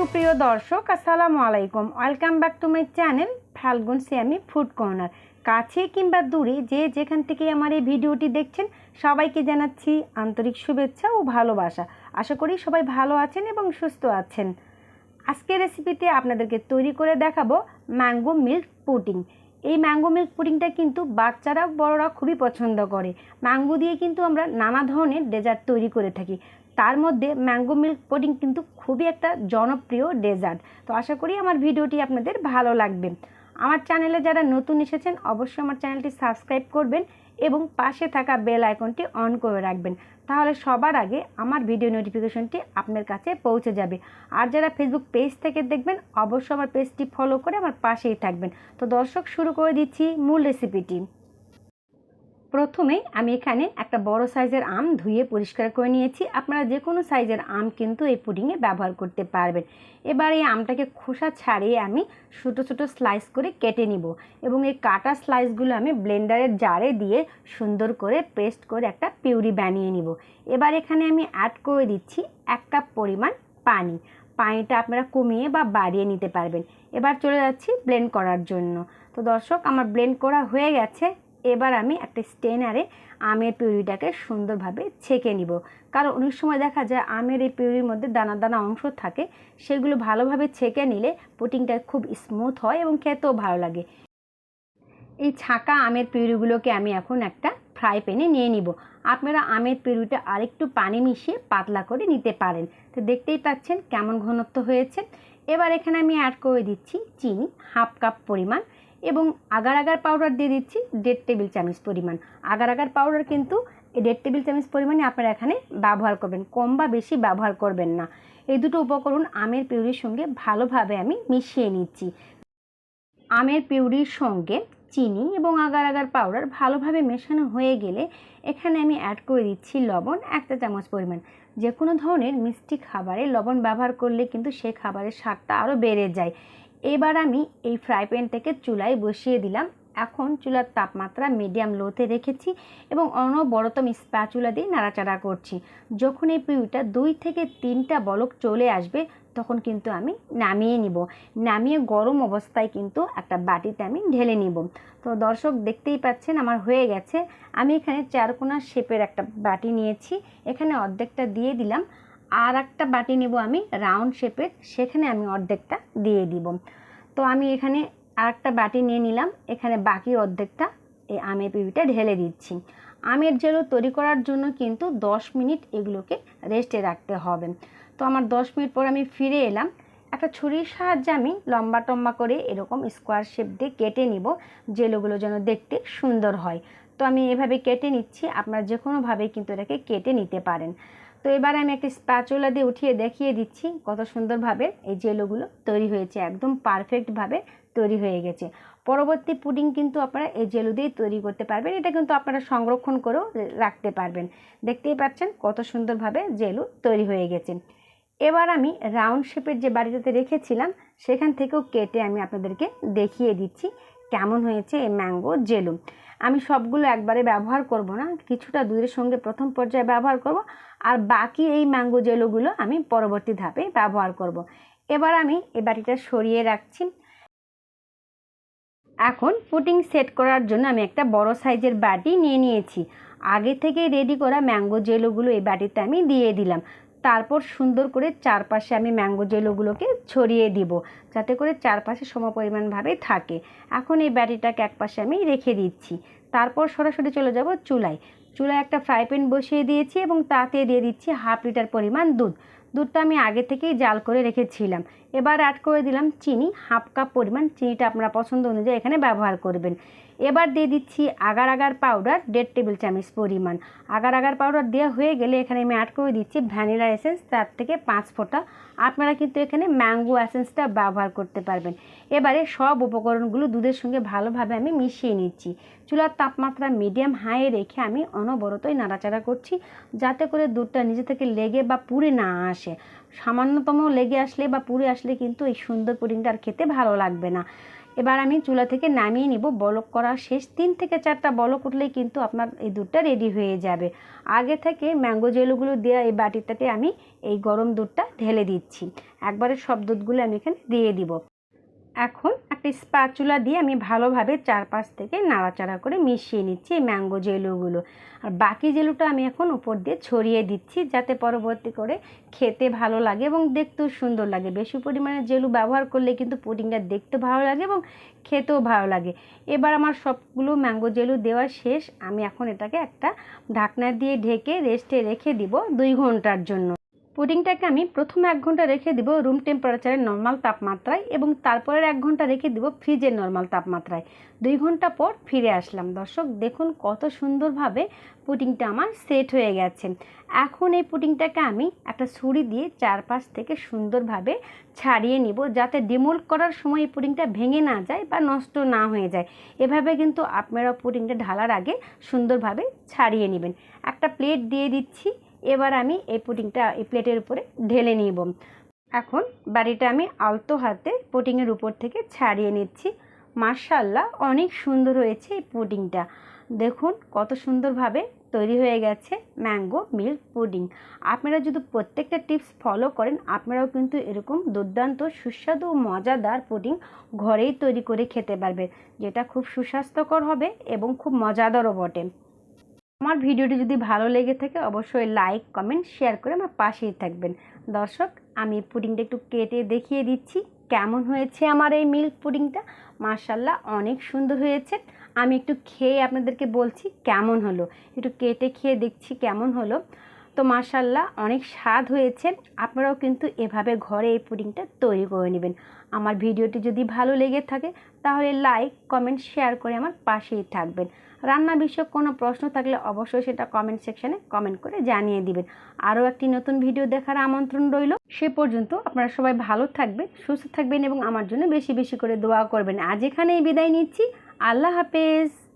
সুপ্রিয় দর্শক আসসালামু আলাইকুম, welcome back to my channel Falgun Siyami food corner. কাছে কিংবা দূরে যে যেখান থেকে আমার এই ভিডিওটি দেখছেন সবাইকে জানাচ্ছি আন্তরিক শুভেচ্ছা ও ভালোবাসা। আশা করি সবাই ভালো আছেন এবং সুস্থ আছেন। আজকের রেসিপিতে আপনাদেরকে তৈরি করে দেখাবো ম্যাঙ্গো মিল্ক পুডিং। এই ম্যাঙ্গো মিল্ক পুডিংটা কিন্তু বাচ্চারা বড়রা খুবই পছন্দ করে। ম্যাঙ্গো দিয়ে কিন্তু আমরা নানা ধরনের ডেজার্ট তৈরি করে থাকি, তার মধ্যে ম্যাঙ্গো মিল্ক পুডিং কিন্তু খুবই একটা জনপ্রিয় ডেজার্ট। তো আশা করি আমার ভিডিওটি আপনাদের ভালো লাগবে। আমার চ্যানেলে যারা নতুন এসেছেন অবশ্যই আমার চ্যানেলটি সাবস্ক্রাইব করবেন এবং পাশে থাকা বেল আইকনটি অন করে রাখবেন, তাহলে সবার আগে আমার ভিডিও নোটিফিকেশনটি আপনার কাছে পৌঁছে যাবে। আর যারা ফেসবুক পেজ থেকে দেখবেন অবশ্যই আমার পেজটি ফলো করে আমার পাশেই থাকবেন। তো দর্শক, শুরু করে দিচ্ছি মূল রেসিপিটি। প্রথমেই আমি এখানে একটা বড় সাইজের আম ধুয়ে পরিষ্কার করে নিয়েছি। আপনারা যে কোনো সাইজের আম কিন্তু এই পুডিংয়ে ব্যবহার করতে পারবেন। এবার এই আমটাকে খোসা ছাড়িয়ে আমি ছোটো ছোটো স্লাইস করে কেটে নিব এবং এই কাটা স্লাইসগুলো আমি ব্লেন্ডারের জারে দিয়ে সুন্দর করে পেস্ট করে একটা পিউরি বানিয়ে নিব। এবার এখানে আমি অ্যাড করে দিচ্ছি 1 কাপ পরিমাণ পানি। পানিটা আপনারা কমিয়ে বা বাড়িয়ে নিতে পারবেন। এবার চলে যাচ্ছি ব্লেন্ড করার জন্য। তো দর্শক, আমার ব্লেন্ড করা হয়ে গেছে। এবার আমি একটা স্টেনারে আমের পিউরিটাকে সুন্দরভাবে ছেঁকে নিব, কারণ অনেক সময় দেখা যায় আমের এই পিউরির মধ্যে দানা দানা অংশ থাকে, সেগুলো ভালোভাবে ছেঁকে নিলে পুডিংটা খুব স্মুথ হয় এবং খেতেও ভালো লাগে। এই ছাঁকা আমের পিউরিগুলোকে আমি এখন একটা ফ্রাই প্যানে নিয়ে নিব। আপনারা আমের পিউরিটা আরেকটু পানি মিশিয়ে পাতলা করে নিতে পারেন। তো দেখতেই পাচ্ছেন কেমন ঘনত্ব হয়েছে। এবার এখানে আমি অ্যাড করে দিচ্ছি চিনি 1/2 কাপ পরিমাণ এবং আগার আগার পাউডার দিয়ে দিচ্ছি 1.5 টেবিল চামচ পরিমাণ। আগার আগার পাউডার কিন্তু 1.5 টেবিল চামচ পরিমাণে আপনারা এখানে ব্যবহার করবেন, কম বা বেশি ব্যবহার করবেন না। এই দুটো উপকরণ আমের পিউরির সঙ্গে ভালোভাবে আমি মিশিয়ে নিচ্ছি। আমের পিউরির সঙ্গে চিনি এবং আগার আগার পাউডার ভালোভাবে মেশানো হয়ে গেলে এখানে আমি অ্যাড করে দিচ্ছি লবণ 1 চা চামচ পরিমাণ। যে কোনো ধরনের মিষ্টি খাবারে লবণ ব্যবহার করলে কিন্তু সেই খাবারের স্বাদটা আরও বেড়ে যায়। এবার আমি এই ফ্রাই প্যানটাকে চুলায় বসিয়ে দিলাম। এখন চুলার তাপমাত্রা মিডিয়াম লোতে রেখেছি এবং অনবরত স্প্যাচুলা দিয়ে নাড়াচাড়া করছি। যখন এই পিউরিটা 2 থেকে 3টা বলক চলে আসবে তখন কিন্তু আমি নামিয়ে নিব। নামিয়ে গরম অবস্থায় কিন্তু একটা বাটিতে আমি ঢেলে নিব। তো দর্শক, দেখতেই পাচ্ছেন আমার হয়ে গেছে। আমি এখানে 4 কোণা শেপের একটা বাটি নিয়েছি, এখানে অর্ধেকটা দিয়ে দিলাম। আর একটা বাটি নেব আমি রাউন্ড শেপের, সেখানে আমি অর্ধেকটা দিয়ে দিব। তো আমি এখানে আরেকটা বাটি নিয়ে নিলাম, এখানে বাকি অর্ধেকটা এই আমের পিউরিটা ঢেলে দিচ্ছি। আমের জেলো তৈরি করার জন্য কিন্তু 10 মিনিট এগুলোকে রেস্টে রাখতে হবে। তো আমার 10 মিনিট পর আমি ফিরে এলাম। একটা ছুরির সাহায্যে আমি লম্বা টম্বা করে এরকম স্কোয়ার শেপ দিয়ে কেটে নিব, জেলোগুলো যেন দেখতে সুন্দর হয়। তো আমি এভাবে কেটে নিচ্ছি, আপনারা যে কোনোভাবে কিন্তু এটাকে কেটে নিতে পারেন। তো এবার আমি একটা স্প্যাচুলা দিয়ে উঠিয়ে দেখিয়ে দিচ্ছি কত সুন্দরভাবে এই জেলোগুলো তৈরি হয়েছে, একদম পারফেক্টভাবে তৈরি হয়ে গেছে। পরবর্তী পুডিং কিন্তু আপনারা এই জেলো দিয়ে তৈরি করতে পারবেন, এটা কিন্তু আপনারা সংরক্ষণ করেও রাখতে পারবেন। দেখতেই পাচ্ছেন কত সুন্দরভাবে জেলো তৈরি হয়ে গেছে। এবার আমি রাউন্ড শেপের যে বাটিটাতে রেখেছিলাম সেখান থেকেও কেটে আমি আপনাদেরকে দেখিয়ে দিচ্ছি কেমন হয়েছে এই ম্যাঙ্গো জেলো। আমি সবগুলো একবারে ব্যবহার করব না, কিছুটা দুধের সঙ্গে প্রথম পর্যায়ে ব্যবহার করব, আর বাকি এই ম্যাঙ্গো জেলোগুলো আমি পরবর্তী ধাপে ব্যবহার করব। এবার আমি এই বাটিটা সরিয়ে রাখছি। এখন পুডিং সেট করার জন্য আমি একটা বড় সাইজের বাটি নিয়ে নিয়েছি। আগে থেকে রেডি করা ম্যাঙ্গো জেলোগুলো এই বাটিতে আমি দিয়ে দিলাম। তারপর সুন্দর করে চারপাশে আমি ম্যাঙ্গো জেলোগুলোকে ছড়িয়ে দিব, যাতে করে চারপাশে সমপরিমাণভাবে থাকে। এখন এই বাটিটাকে একপাশে আমি রেখে দিচ্ছি। তারপর সরাসরি চলে যাব চুলায়। চুলায় একটা ফ্রাই প্যান বসিয়ে দিয়েছি এবং তাতে দিয়ে দিচ্ছি 1/2 লিটার পরিমাণ দুধ। দুধটা আমি আগে থেকেই জাল করে রেখেছিলাম। এবার অ্যাড করে দিলাম চিনি 1/2 কাপ পরিমাণ। চিনিটা আপনারা পছন্দ অনুযায়ী এখানে ব্যবহার করবেন। এবার দিয়ে দিচ্ছি আগার আগার পাউডার 1.5 টেবিল চামচ পরিমাণ। আগার আগার পাউডার দেওয়া হয়ে গেলে এখানে আমি অ্যাড করে দিচ্ছি ভ্যানিলা এসেন্স 4 থেকে 5 ফোঁটা। আপনারা কিন্তু এখানে ম্যাঙ্গো এসেন্সটা ব্যবহার করতে পারবেন। এবারে সব উপকরণগুলো দুধের সঙ্গে ভালোভাবে আমি মিশিয়ে নিচ্ছি। চুলার তাপমাত্রা মিডিয়াম হাই রেখে আমি অনবরতই নাড়াচাড়া করছি, যাতে করে দুধটা নিজে থেকে লেগে বা পুড়ে না আসে। সামান্যতম লেগে আসলে বা পুড়ে আসলে কিন্তু এই সুন্দর পুডিংটা আর খেতে ভালো লাগবে না। এবার আমি চুলা থেকে নামিয়ে নিব। বলক করা শেষ, 3 থেকে 4টা বলক উঠলেই কিন্তু আপনার এই দুধটা রেডি হয়ে যাবে। আগে থেকে ম্যাঙ্গো জেলগুলো দেওয়া এই বাটিটাতে আমি এই গরম দুধটা ঢেলে দিচ্ছি। একবারে সব দুধগুলো আমি এখানে দিয়ে দিব। এখন একটা স্প্যাচুলা দিয়ে আমি ভালোভাবে চারপাশ থেকে নাড়াচাড়া করে মিশিয়ে নিচ্ছি এই ম্যাঙ্গো জেলুগুলো। আর বাকি জেলুটা আমি এখন উপর দিয়ে ছড়িয়ে দিচ্ছি, যাতে পরবর্তী করে খেতে ভালো লাগে এবং দেখতেও সুন্দর লাগে। বেশি পরিমাণে জেলু ব্যবহার করলে কিন্তু পুডিংটা দেখতে ভালো লাগে এবং খেতেও ভালো লাগে। এবার আমার সবগুলো ম্যাঙ্গো জেলু দেওয়া শেষ। আমি এখন এটাকে একটা ঢাকনা দিয়ে ঢেকে রেস্টে রেখে দিব 2 ঘন্টার জন্য। পুডিংটাকে আমি প্রথমে 1 ঘন্টা রেখে দিব রুম টেম্পারেচারের নর্মাল তাপমাত্রায় এবং তারপরের 1 ঘন্টা রেখে দিব ফ্রিজের নর্মাল তাপমাত্রায়। 2 ঘন্টা পর ফিরে আসলাম। দর্শক দেখুন কত সুন্দরভাবে পুডিংটা আমার সেট হয়ে গেছে। এখন এই পুডিংটাকে আমি একটা ছুরি দিয়ে চারপাশ থেকে সুন্দরভাবে ছাড়িয়ে নিব, যাতে ডিমোল্ড করার সময় এই পুডিংটা ভেঙে না যায় বা নষ্ট না হয়ে যায়। এভাবে কিন্তু আপনারা পুডিংটা ঢালার আগে সুন্দরভাবে ছাড়িয়ে নেবেন। একটা প্লেট দিয়ে দিচ্ছি। এবার আমি এই পুডিংটা এই প্লেটের উপরে ঢেলে নিব। এখন বাড়িটা আমি আলতো হাতে পুডিংয়ের উপর থেকে ছাড়িয়ে নিচ্ছি। মাশাআল্লাহ, অনেক সুন্দর হয়েছে এই পুডিংটা। দেখুন কত সুন্দরভাবে তৈরি হয়ে গেছে ম্যাঙ্গো মিল্ক পুডিং। আপনারা যদি প্রত্যেকটা টিপস ফলো করেন, আপনারাও কিন্তু এরকম দুর্দান্ত সুস্বাদু ও মজাদার পুডিং ঘরেই তৈরি করে খেতে পারবেন, যেটা খুব সুস্বাস্থ্যকর হবে এবং খুব মজাদারও বটে। আমার ভিডিওটি যদি ভালো লেগে থাকে অবশ্যই লাইক, কমেন্ট, শেয়ার করে আমার পাশেই থাকবেন। দর্শক, আমি পুডিংটা একটু কেটে দেখিয়ে দিচ্ছি কেমন হয়েছে আমার এই মিল্ক পুডিংটা। মাশাআল্লাহ, অনেক সুন্দর হয়েছে। আমি একটু খেয়ে আপনাদেরকে বলছি কেমন হলো। একটু কেটে খেয়ে দেখছি কেমন হলো। তো মাশাআল্লাহ, অনেক স্বাদ হয়েছে। আপনারাও কিন্তু এভাবে ঘরে এই পুডিংটা তৈরি করে নেবেন। আমার ভিডিওটি যদি ভালো লেগে থাকে তাহলে লাইক, কমেন্ট, শেয়ার করে আমার পাশেই থাকবেন। রান্না বিষয়ক কোনো প্রশ্ন থাকলে অবশ্যই সেটা কমেন্ট সেকশনে কমেন্ট করে জানিয়ে দিবেন। আরও একটি নতুন ভিডিও দেখার আমন্ত্রণ রইল। সে পর্যন্ত আপনারা সবাই ভালো থাকবেন, সুস্থ থাকবেন এবং আমার জন্য বেশি বেশি করে দোয়া করবেন। আজ এখানেই বিদায় নিচ্ছি। আল্লাহ হাফেজ।